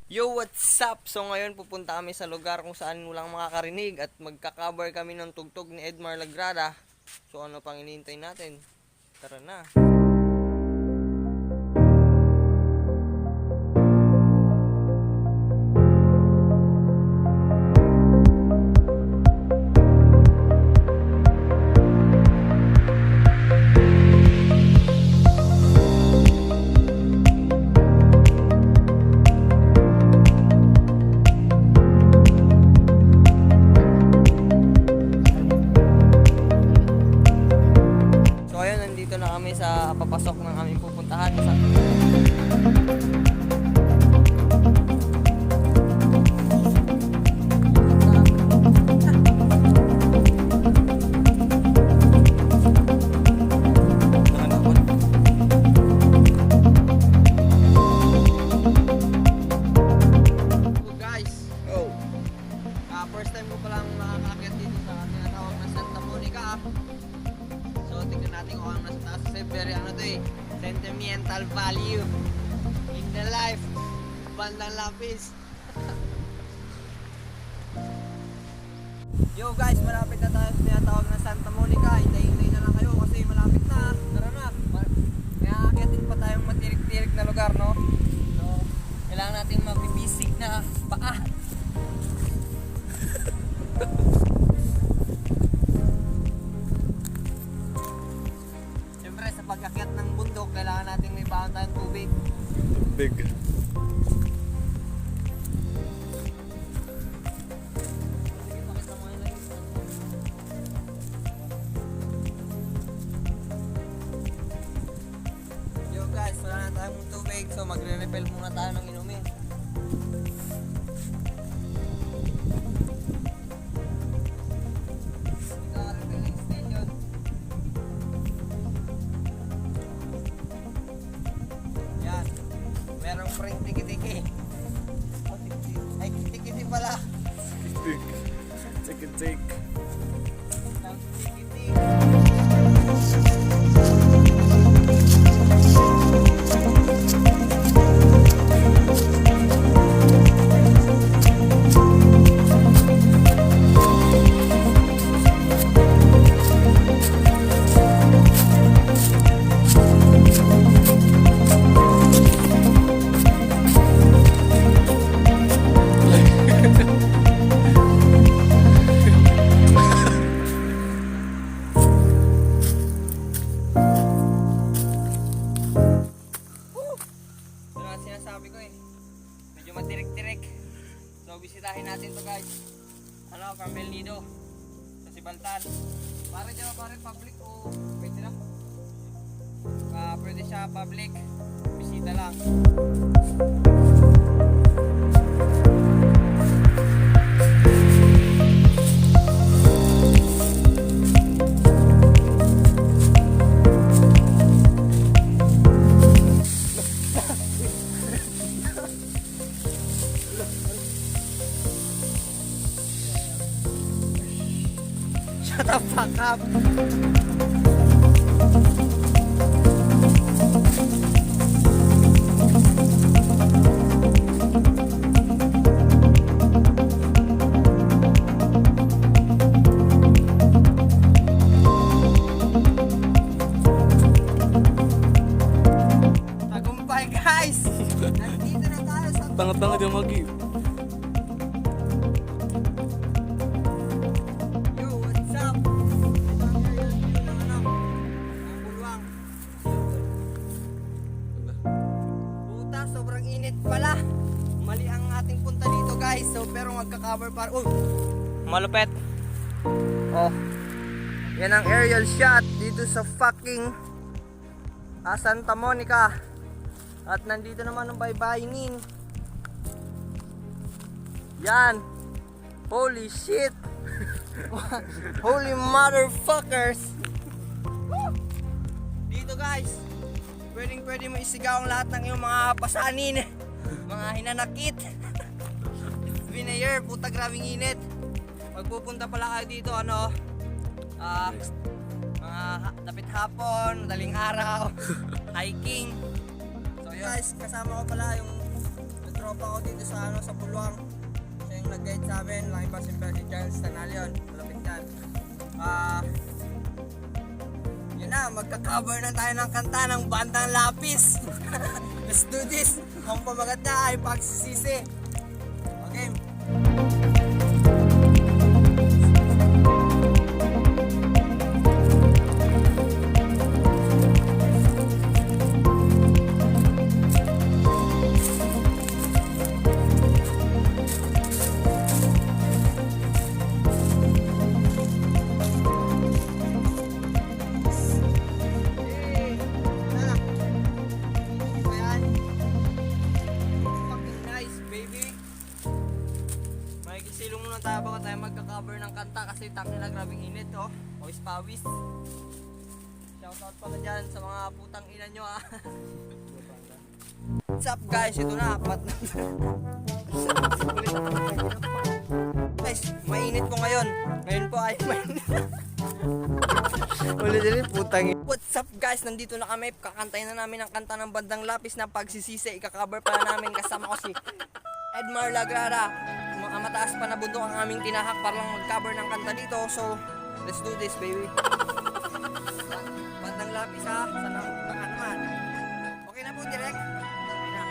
Yo, what's up? So ngayon pupunta kami sa lugar kung saan walang makakarinig at magka-cover kami ng tugtog ni Edmar Lagrada. So ano pang hinihintay natin? Tara na. So ayun, nandito na kami sa papasok ng aming pupuntahan. Guys, oh. First time ko palang nakakakit dito sa tinatawag na Santa Monica. So tingnan natin kung ano nasa taas kasi very ano to eh, sentimental value in the life. Bandang lapis. Yo guys, malapit na tayo sa tinatawag na Santa Monica. Hintay-hintay na lang kayo kasi malapit na. Tara na. Kaya akitin pa tayong matirik-tirik na lugar, no? So, kailangan nating mabibisig na paa. Siyempre sa pag-akyat ng bundok, kailangan nating may baon tayong tubig. Big. Sige, pakita mo yun lang. Yo guys, wala na tayong tubig, so magre-refill muna tayo ng inumin. Ito, refilling station. Yan. Merong pring tiki-tiki. Ay, tiki-tiki pala. Big. Take and take. Ang tiki-tiki. Ito na sinasabi ko eh. Medyo matirik-tirik. So bisitahin natin to guys. Ano, Carmel Nido. Sa Sibaltan. Pare dyan pare public o pwede na? Pwede siya public. Bisita lang. Shut the fuck up! Tagumpay guys! Nandito na tayo sa Tanga-tanga din mag-i. Yo, what's up? Ito ang area dito ng ano, ng Bulwang. Puta, sobrang init pala. Mali ang ating punta dito guys. So, pero magka-cover para... malupet. Oh. Yan ang aerial shot dito sa fucking Santa Monica. At nandito naman ang baybayinin. Yan. Holy shit. Holy motherfuckers. Dito guys, pwede mo isigaw ang lahat ng iyong mga pasanin, mga hinanakit. It's been a year, puta grabing init. Magpupunta pala kayo dito, ano, mga dapit hapon, madaling araw, hiking. So guys, kasama ko pala yung tropa ko dito sa sa Buluang. Siya yung nag-guide sa amin. Laki pa si Charles Tanalion. Malapit yan. Yun na, magka-cover na tayo ng kanta ng Bandang Lapis. Let's do this. Ang pamagat na ay Pagsisisi. Okay. Silong muna tayo bago tayo magka-cover ng kanta kasi tangin na grabing init, oh. Pawis-pawis. Shoutout pala dyan sa mga putang ina nyo, ah. What's up, guys? Ito na, apat na. Guys, mainit po ngayon. Ngayon po ay mainit. Ulit din, putang ina. What's up, guys? Nandito na kami. Kakantayin na namin ang kanta ng Bandang Lapis na Pagsisisi. Ika-cover pala namin kasama ko si Edmar Lagrada. Mataas pa na bundok ang aming tinahak para lang mag-cover ng kanta dito. So, let's do this, baby. Bandang Lapis, ha? Sana baka naman. Okay na po, direct? Okay na.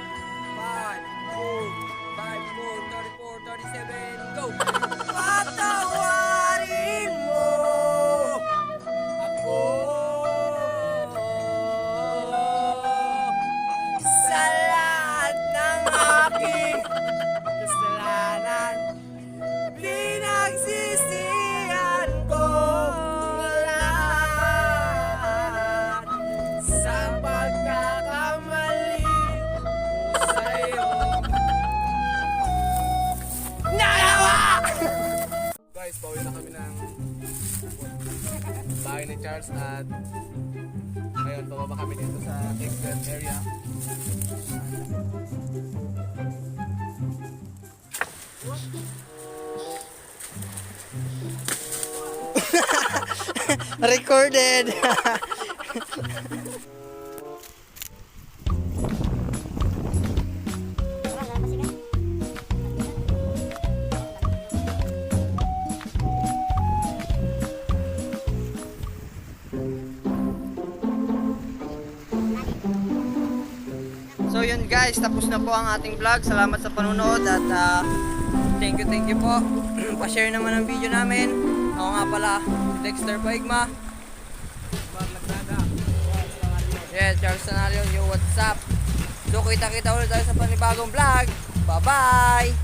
5, 4, 5, 4, 34, 37, go! Patawarin mo ako sa lahat ng aking kasalanan. Pinagsisihan ko lahat sa pagkakamali ko sa'yo. Nalawa! Guys, pauwi na kami ng bahay ni Charles at ngayon, bababa kami dito sa exit area. Recorded! So yun guys, tapos na po ang ating vlog. Salamat sa panonood at thank you po. Pa-share naman ang video namin. Ako nga pala, si Dexter Paigma. Yeah, Charles Tanalion, yo, what's up? So kita-kita ulit tayo sa panibagong vlog. Bye-bye!